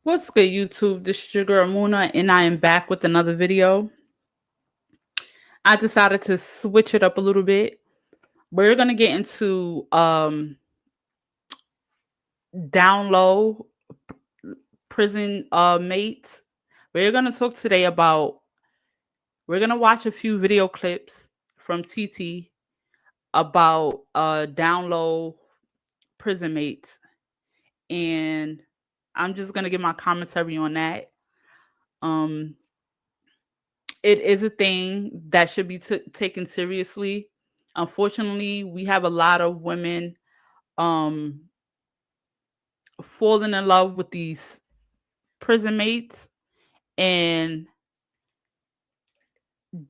What's good, YouTube? This is your girl Muna, and I am back with another video. I decided to switch it up a little bit. We're gonna get into down low prison mates. We're gonna talk today about. We're gonna watch a few video clips from TT about down low prison mates, and I'm just gonna give my commentary on that. Um, it is a thing that should be taken seriously. Unfortunately, we have a lot of women um falling in love with these prison mates, and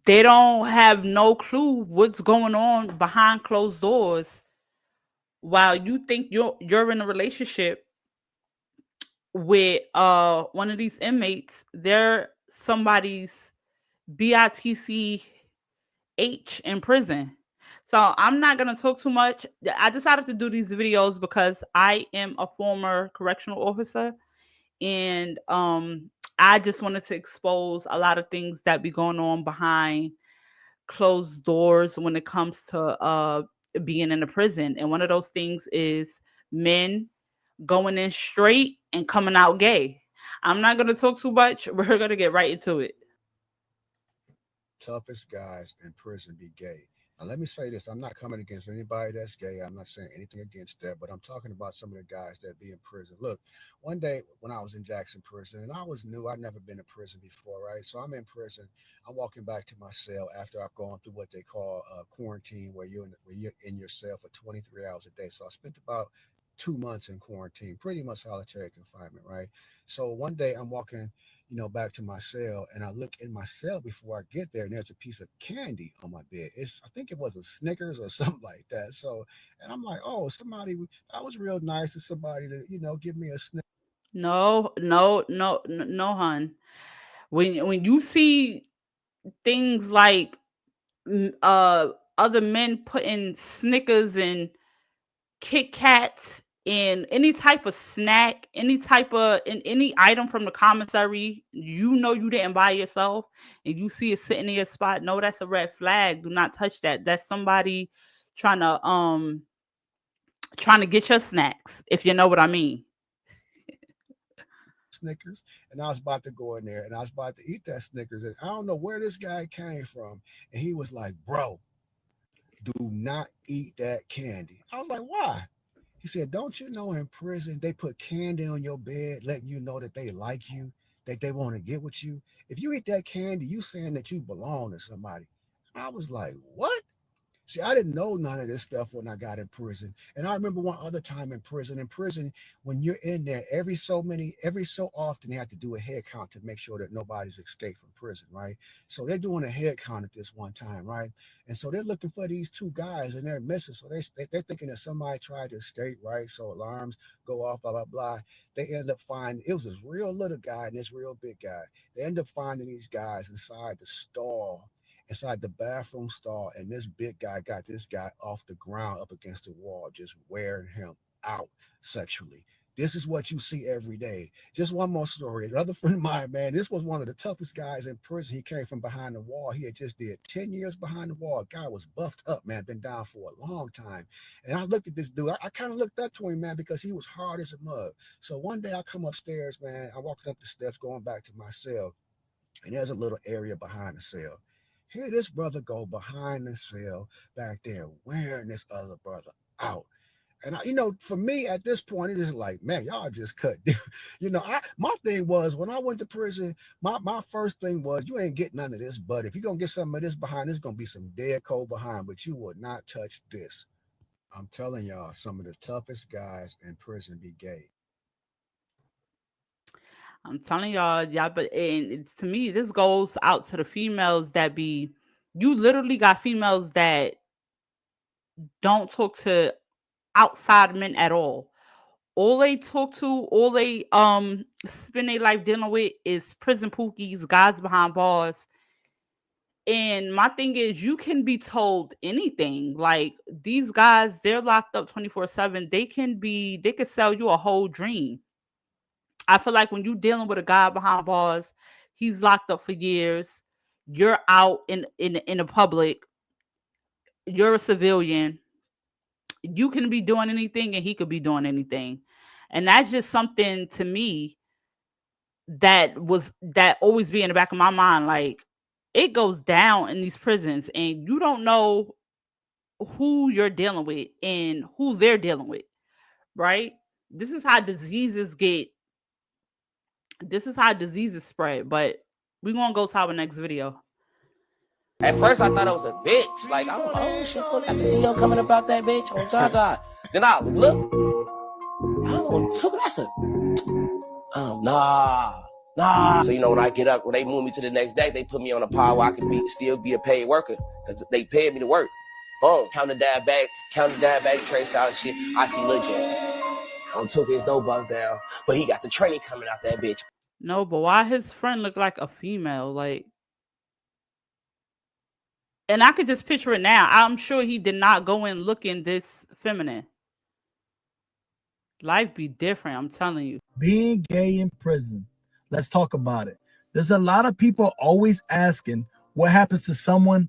they don't have no clue what's going on behind closed doors. While you think you're in a relationship with one of these inmates, they're somebody's bitch in prison. So I'm not gonna talk too much. I decided to do these videos because I am a former correctional officer, and I just wanted to expose a lot of things that be going on behind closed doors when it comes to being in a prison. And one of those things is men going in straight and coming out gay. I'm not gonna talk too much. We're gonna get right into it. Toughest guys in prison be gay. Now, let me say this: I'm not coming against anybody that's gay. I'm not saying anything against that, but I'm talking about some of the guys that be in prison. Look, one day when I was in Jackson prison, and I was new, I'd never been to prison before, right? So I'm in prison. I'm walking back to my cell after I've gone through what they call quarantine, where you're in your cell for 23 hours a day. So I spent about 2 months in quarantine, pretty much solitary confinement, right? So one day I'm walking back to my cell, and I look in my cell before I get there, and there's a piece of candy on my bed. I think it was a Snickers or something like that. So, and I'm like, oh, that was real nice of somebody to, give me a Snickers. No, no, no, no, hun. When you see things like other men putting Snickers and Kit Kats in any type of snack, any type of in any item from the commissary, you know you didn't buy yourself, and you see it sitting in your spot. No, that's a red flag. Do not touch that. That's somebody trying to trying to get your snacks, if you know what I mean. Snickers, and I was about to go in there, and I was about to eat that Snickers, and I don't know where this guy came from, and he was like, "Bro, do not eat that candy." I was like, "Why?" He said, "Don't you know in prison they put candy on your bed, letting you know that they like you, that they want to get with you? If you eat that candy, you saying that you belong to somebody." I was like, "What?" See, I didn't know none of this stuff when I got in prison. And I remember one other time in prison. In prison, when you're in there, every so often they have to do a head count to make sure that nobody's escaped from prison, right? So they're doing a head count at this one time, right? And so they're looking for these two guys, and they're missing. So they're thinking that somebody tried to escape, right? So alarms go off, blah blah blah. They end up finding it was this real little guy and this real big guy. They end up finding these guys inside the stall, inside the bathroom stall, and this big guy got this guy off the ground up against the wall, just wearing him out sexually. This is what you see every day. Just one more story. Another friend of mine, man, this was one of the toughest guys in prison. He came from behind the wall. He had just did 10 years behind the wall. Guy was buffed up, man, been down for a long time. And I looked at this dude. I kind of looked up to him, man, because he was hard as a mug. So one day I come upstairs, man. I walked up the steps going back to my cell, and there's a little area behind the cell. Here, this brother go behind the cell back there, wearing this other brother out. And for me at this point, it is like, man, y'all just cut. My thing was when I went to prison, my first thing was you ain't getting none of this, but if you're gonna get some of this behind, there's gonna be some dead cold behind, but you will not touch this. I'm telling y'all, some of the toughest guys in prison be gay. I'm telling y'all, yeah, but and to me, this goes out to the females that be. You literally got females that don't talk to outside men at all. All they talk to, all they spend their life dealing with is prison pookies, guys behind bars. And my thing is, you can be told anything. Like these guys, they're locked up 24/7. They could sell you a whole dream. I feel like when you're dealing with a guy behind bars, he's locked up for years. You're out in the public. You're a civilian. You can be doing anything, and he could be doing anything, and that's just something to me that always be in the back of my mind. Like, it goes down in these prisons, and you don't know who you're dealing with and who they're dealing with, right? This is how diseases get. This is how diseases spread. But we're gonna go to our next video. At first, I thought it was a bitch. Like, I'm like, oh shit, look, got the CEO coming about that bitch on Jaja. Then I look, oh, took that's a, nah. So you know, when I get up, when they move me to the next day, they put me on a pod where I can still be a paid worker because they paid me to work. Boom, counting down back, trace out shit. I see Lil J. I took his dope box down, but he got the training coming out that bitch. No, but why his friend look like a female? Like, and I could just picture it now. I'm sure he did not go in looking this feminine. Life be different, I'm telling you. Being gay in prison. Let's talk about it. There's a lot of people always asking what happens to someone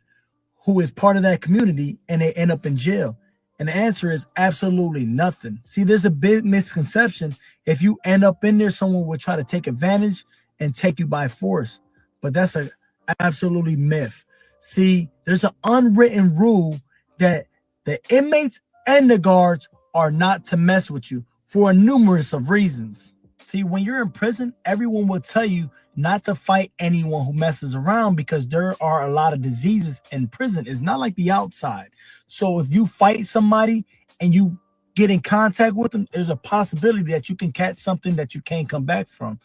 who is part of that community and they end up in jail. And the answer is absolutely nothing. See, there's a big misconception. If you end up in there, someone will try to take advantage and take you by force. But that's an absolutely myth. See, there's an unwritten rule that the inmates and the guards are not to mess with you for a numerous of reasons. See, when you're in prison, everyone will tell you not to fight anyone who messes around because there are a lot of diseases in prison. It's not like the outside. So if you fight somebody and you get in contact with them, there's a possibility that you can catch something that you can't come back from.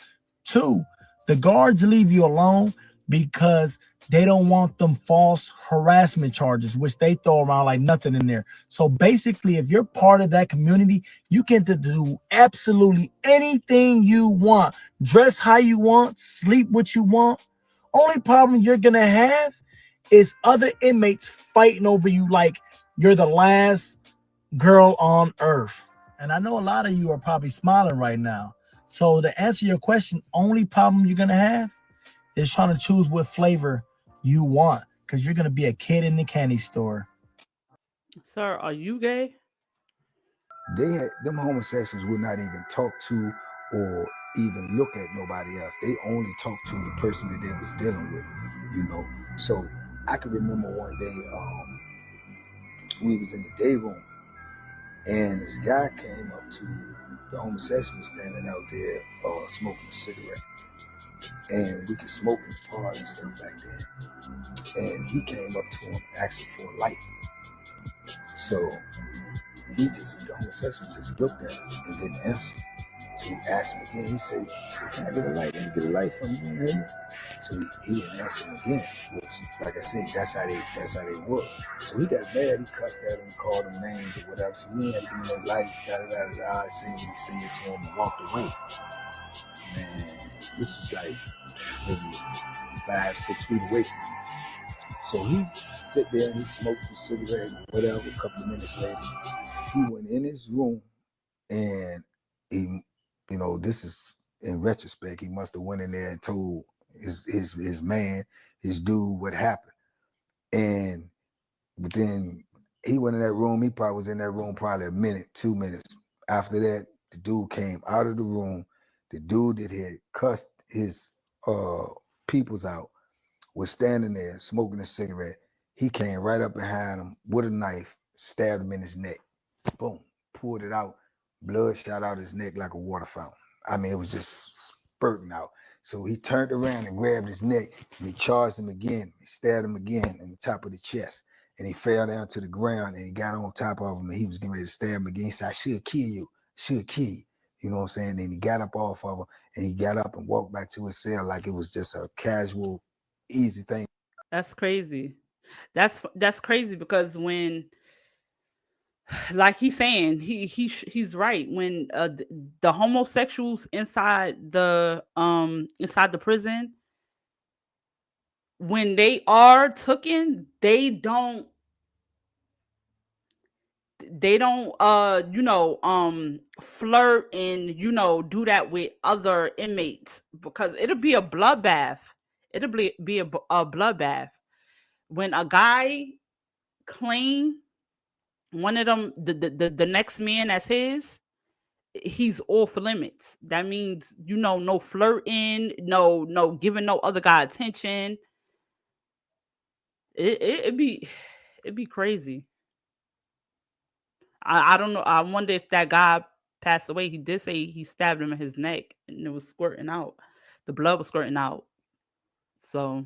2, the guards leave you alone because they don't want them false harassment charges, which they throw around like nothing in there. So basically, if you're part of that community, you can do absolutely anything you want, dress how you want, sleep what you want. Only problem you're going to have is other inmates fighting over you like you're the last girl on earth. And I know a lot of you are probably smiling right now. So to answer your question, only problem you're going to have is trying to choose what flavor you want, because you're going to be a kid in the candy store. Sir, are you gay? Them homosexuals would not even talk to or even look at nobody else. They only talk to the person that they was dealing with, So I can remember one day we was in the day room and this guy came up to the homosexual standing out there smoking a cigarette. And we could smoke in the party and stuff back then. And he came up to him asking for a light. So the homosexual just looked at him and didn't answer. So he asked him again. He said, can I get a light? Let me get a light from you. So he didn't answer him again, which, like I said, that's how they were. So he got mad. He cussed at him, called him names or whatever. So he had to give him no light, I seen what he said to him and walked away. Man, this was like maybe 5-6 feet away from me. So he sit there and he smoked his cigarette, whatever. A couple of minutes later, he went in his room and he, this is in retrospect, he must have went in there and told his man, his dude, what happened. But then he went in that room. He probably was in that room probably a minute, 2 minutes. After that, the dude came out of the room. The dude that had cussed his peoples out was standing there smoking a cigarette. He came right up behind him with a knife, stabbed him in his neck. Boom, pulled it out. Blood shot out his neck like a water fountain. I mean, it was just spurting out. So he turned around and grabbed his neck and he charged him again. He stabbed him again in the top of the chest. And he fell down to the ground and he got on top of him and he was getting ready to stab him again. He said, I should kill you. You know what I'm saying? And he got up off of him and he got up and walked back to his cell like it was just a casual, easy thing. That's crazy. That's crazy because when, like he's saying, he's right. When the homosexuals inside the prison, when they are taken, they don't they don't flirt and do that with other inmates, because it'll be a bloodbath. It'll be a bloodbath when a guy claim one of them, the next man as his. He's off limits. That means no flirting, no giving no other guy attention. It'd be crazy. I don't know. I wonder if that guy passed away. He did say he stabbed him in his neck and it was squirting out. The blood was squirting out. So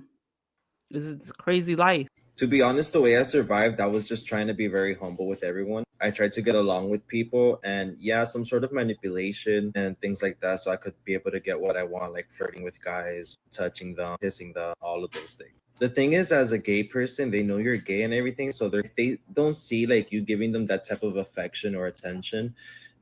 this is a crazy life. To be honest, the way I survived, I was just trying to be very humble with everyone. I tried to get along with people and yeah, some sort of manipulation and things like that so I could be able to get what I want, like flirting with guys, touching them, kissing them, all of those things. The thing is, as a gay person, they know you're gay and everything, so they don't see like you giving them that type of affection or attention,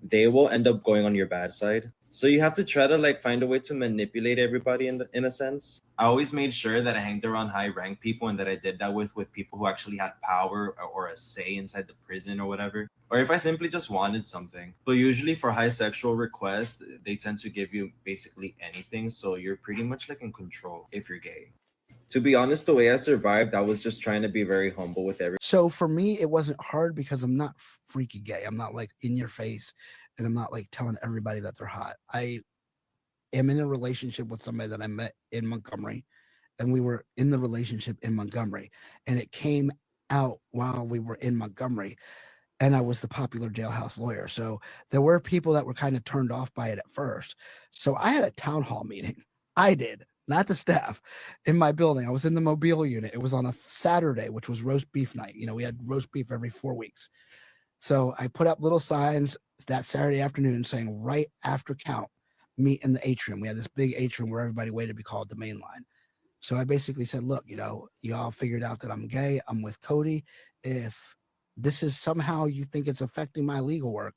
they will end up going on your bad side. So you have to try to like find a way to manipulate everybody in a sense. I always made sure that I hanged around high ranked people and that I did that with people who actually had power or a say inside the prison or whatever. Or if I simply just wanted something. But usually for high sexual requests, they tend to give you basically anything. So you're pretty much like in control if you're gay. To be honest, the way I survived, I was just trying to be very humble with everyone. So for me, it wasn't hard because I'm not freaky gay. I'm not like in your face and I'm not like telling everybody that they're hot. I am in a relationship with somebody that I met in Montgomery, and we were in the relationship in Montgomery, and it came out while we were in Montgomery, and I was the popular jailhouse lawyer. So there were people that were kind of turned off by it at first. So I had a town hall meeting. I did. Not the staff, in my building. I was in the Mobile unit. It was on a Saturday, which was roast beef night. We had roast beef every 4 weeks. So I put up little signs that Saturday afternoon saying right after count, meet in the atrium. We had this big atrium where everybody waited to be called the main line. So I basically said, look, y'all figured out that I'm gay. I'm with Cody. If this is somehow you think it's affecting my legal work,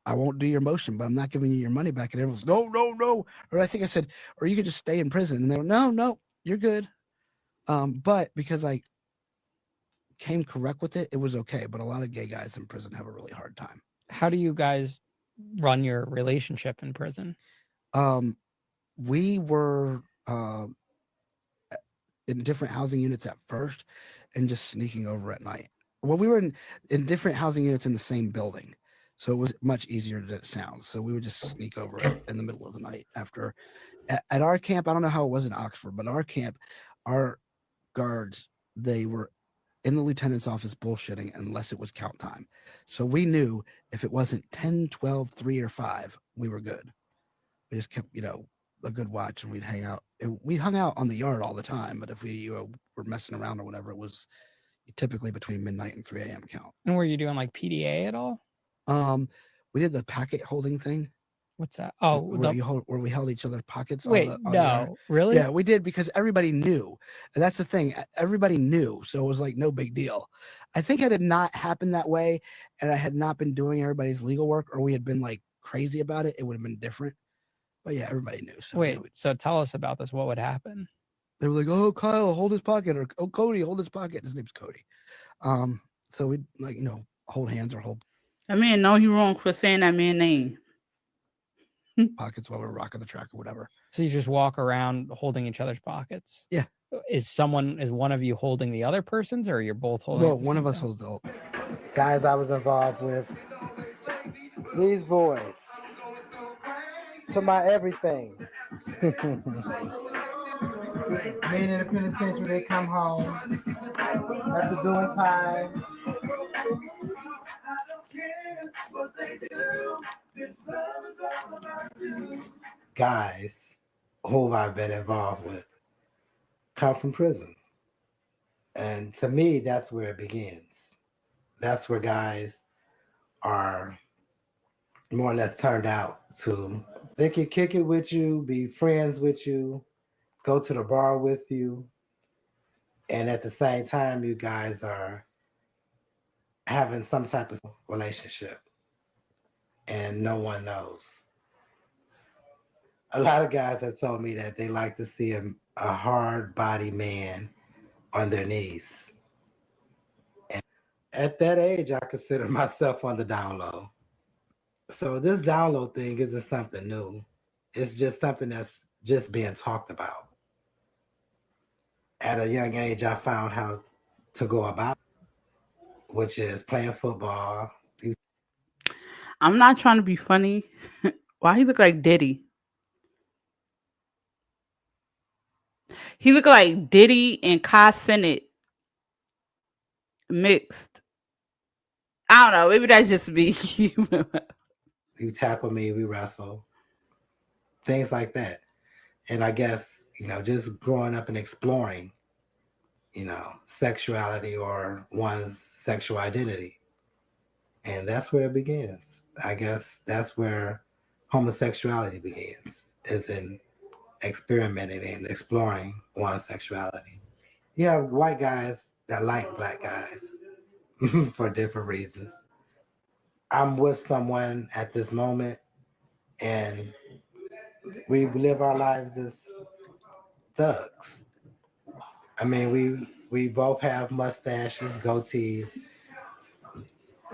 I won't do your motion, but I'm not giving you your money back. And everyone's no. Or I think I said, or you could just stay in prison. And they were, no, you're good. But because I came correct with it, it was okay. But a lot of gay guys in prison have a really hard time. How do you guys run your relationship in prison? We were in different housing units at first and just sneaking over at night. Well, we were in different housing units in the same building. So it was much easier than it sounds. So we would just sneak over in the middle of the night after. At our camp, I don't know how it was in Oxford, but our camp, our guards, they were in the lieutenant's office bullshitting unless it was count time. So we knew if it wasn't 10, 12, 3, or 5, we were good. We just kept, a good watch, and we'd hang out. We hung out on the yard all the time, but if we were messing around or whatever, it was typically between midnight and 3 a.m. count. And were you doing like PDA at all? We did the pocket holding thing. What's that? Oh, where we held each other's pockets. Wait, no, really? Yeah, we did because everybody knew, and that's the thing. Everybody knew, so it was like no big deal. I think it had not happened that way, and I had not been doing everybody's legal work, or we had been like crazy about it. It would have been different. But yeah, everybody knew. So wait, so tell us about this. What would happen? They were like, "Oh, Kyle, hold his pocket," or "Oh, Cody, hold his pocket." His name's Cody. So we'd like hold hands or hold. I mean, no, you wrong for saying that man's name. Pockets while we're rocking the track or whatever. So you just walk around holding each other's pockets? Yeah. Is one of you holding the other person's, or you're both holding? Well, one of us holds the guys I was involved with. These boys. To my everything. Being in the penitentiary, they come home after doing time. Guys who I've been involved with come from prison. And to me, that's where it begins. That's where guys are more or less turned out to. They can kick it with you, be friends with you, go to the bar with you. And at the same time, you guys are having some type of relationship. And no one knows. A lot of guys have told me that they like to see a hard body man on their knees. At that age, I consider myself on the down low. So this download thing isn't something new. It's just something that's just being talked about. At a young age, I found how to go about, which is playing football. I'm not trying to be funny. Why he look like Diddy? He look like Diddy and Kai Cenat mixed. I don't know. Maybe that's just me. You tackle me, we wrestle, things like that. And I guess, just growing up and exploring, sexuality or one's sexual identity. And that's where it begins. I guess that's where homosexuality begins, is in experimenting and exploring one's sexuality. You have white guys that like black guys for different reasons. I'm with someone at this moment, and we live our lives as thugs. I mean, we both have mustaches, goatees,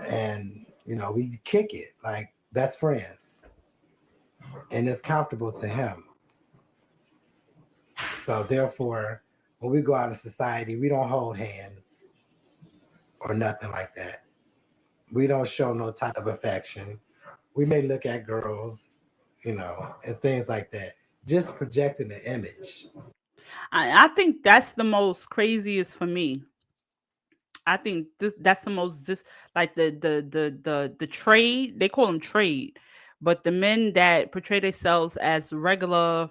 and we kick it like best friends, and it's comfortable to him. So therefore, when we go out in society, we don't hold hands or nothing like that. We don't show no type of affection. We may look at girls, and things like that, just projecting the image. I think that's the most craziest for me. I think that's the most just like the trade, they call them trade, but the men that portray themselves as regular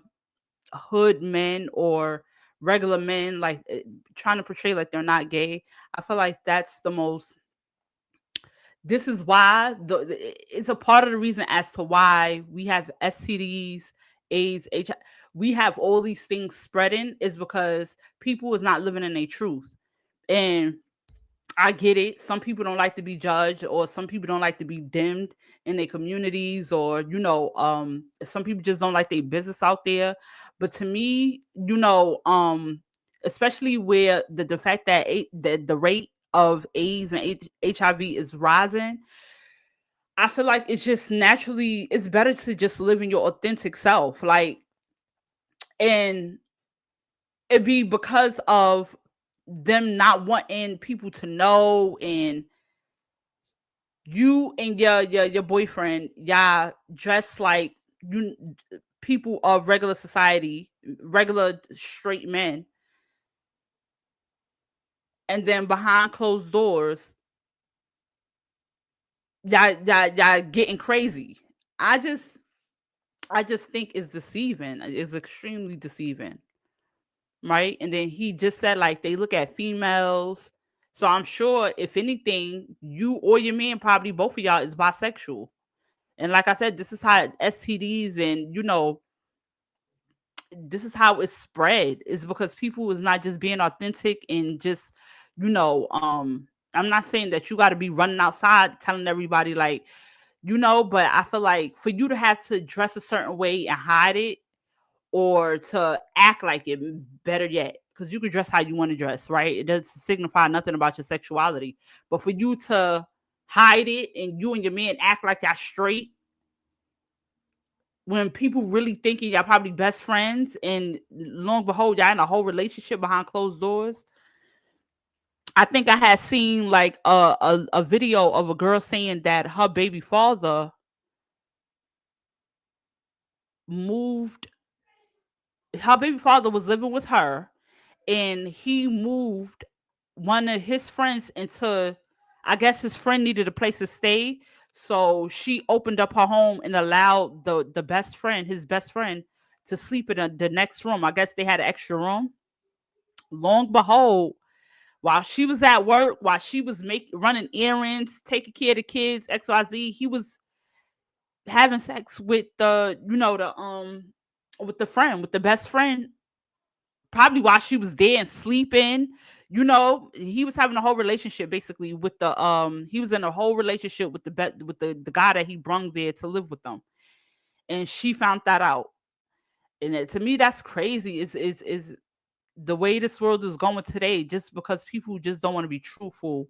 hood men or regular men, like trying to portray like they're not gay. I feel like that's the most. This is why it's a part of the reason as to why we have STDs, AIDS, HIV. We have all these things spreading is because people is not living in their truth. And I get it. Some people don't like to be judged, or some people don't like to be dimmed in their communities, or some people just don't like their business out there. But to me, especially where the fact that the rate of AIDS and HIV is rising, I feel like it's just naturally it's better to just live in your authentic self, like, and it be because of them not wanting people to know, and you and your boyfriend, y'all dress like you people of regular society, regular straight men, and then behind closed doors, y'all getting crazy. I just I just think it's deceiving. It's extremely deceiving, right? And then he just said like they look at females. So I'm sure if anything, you or your man, probably both of y'all, is bisexual. And like I said, this is how STDs and this is how it's spread. Is because people is not just being authentic and just, you know, I'm not saying that you got to be running outside telling everybody like, but I feel like for you to have to dress a certain way and hide it, or to act like it, better yet, because you can dress how you want to dress, right? It doesn't signify nothing about your sexuality. But for you to hide it and you and your man act like y'all straight, when people really thinking y'all probably best friends, and long and behold, y'all in a whole relationship behind closed doors. I think I had seen like a video of a girl saying that her baby father moved. Her baby father was living with her, and he moved one of his friends into. I guess his friend needed a place to stay, so she opened up her home and allowed the best friend, his best friend, to sleep in the next room. I guess they had an extra room. Long behold, while she was at work, while she was running errands, taking care of the kids, XYZ, he was having sex with with the friend, with the best friend, probably while she was there and sleeping. He was having a whole relationship basically with he was in a whole relationship with the guy that he brung there to live with them. And she found that out. And to me, that's crazy. Is the way this world is going today, just because people just don't want to be truthful,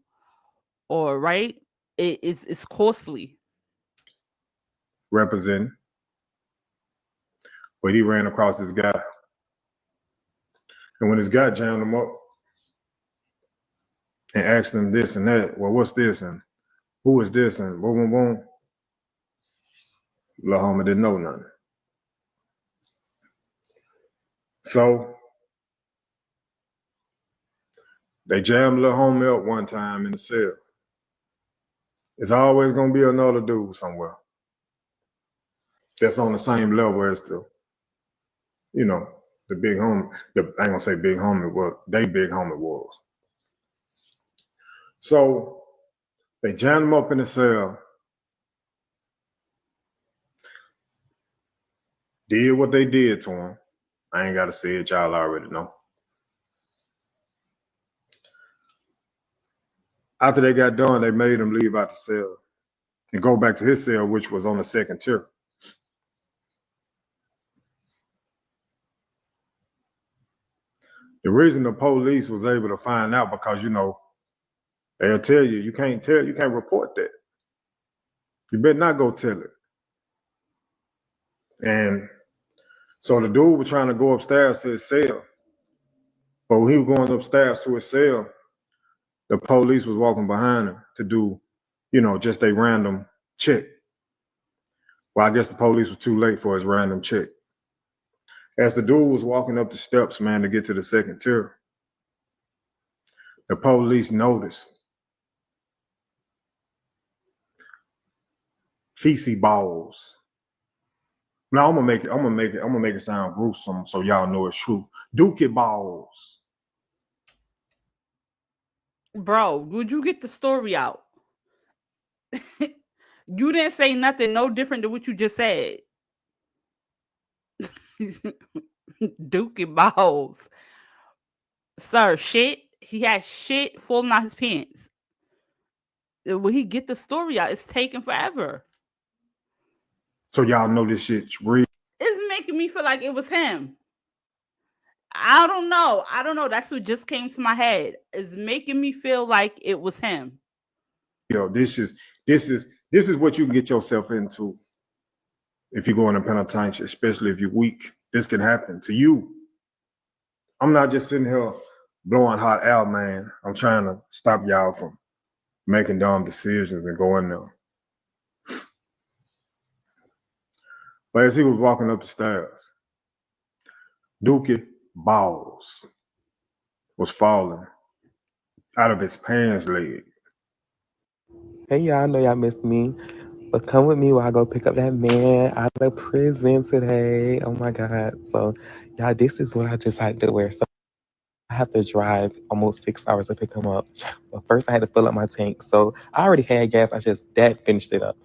or right, it's costly. Representing. But he ran across this guy. And when this guy jammed him up and asked him this and that, well, what's this? And who is this? And boom, boom, boom. Lil homie didn't know nothing. So they jammed Lil homie up one time in the cell. It's always gonna be another dude somewhere that's on the same level as the, you know, the big homie. I ain't gonna say big homie, but they big homie was. So they jammed him up in the cell, did what they did to him. I ain't gotta say it, y'all already know. After they got done, they made him leave out the cell and go back to his cell, which was on the second tier. The reason the police was able to find out, because, you know, they'll tell you, you can't report that. You better not go tell it. And so the dude was trying to go upstairs to his cell. But when he was going upstairs to his cell, the police was walking behind him to do, you know, just a random check. Well, I guess the police was too late for his random check. As the dude was walking up the steps, man, to get to the second tier, the police noticed feces balls. Now I'm gonna make it sound gruesome so y'all know it's true. Dookie balls. Bro, would you get the story out? You didn't say nothing no different than what you just said. Dookie balls. Sir, shit. He had shit falling out his pants. Will he get the story out? It's taking forever. So y'all know this shit's real. It's making me feel like it was him. I don't know. That's what just came to my head. It's making me feel like it was him. Yo, this is what you can get yourself into if you go in a penitentiary, especially if you're weak. This can happen to you. I'm not just sitting here blowing hot air, man. I'm trying to stop y'all from making dumb decisions and going there. But as he was walking up the stairs, Dookie balls was falling out of his pants leg. Hey, y'all, I know y'all missed me, but come with me while I go pick up that man out of prison today. Oh my God. So, y'all, this is what I just had to wear. So, I have to drive almost 6 hours to pick him up. But first, I had to fill up my tank. So, I already had gas. I just finished it up.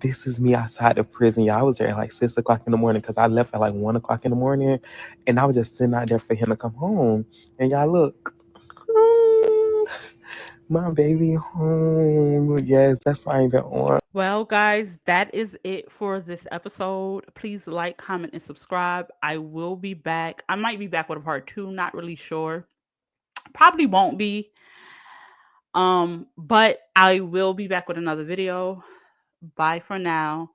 This is me outside the prison. Y'all, I was there at like 6 o'clock in the morning because I left at like 1 o'clock in the morning. And I was just sitting out there for him to come home. And y'all, look. My baby home. Yes, that's why I ain't been on. Well, guys, that is it for this episode. Please like, comment, and subscribe. I will be back. I might be back with a part 2. Not really sure. Probably won't be. But I will be back with another video. Bye for now.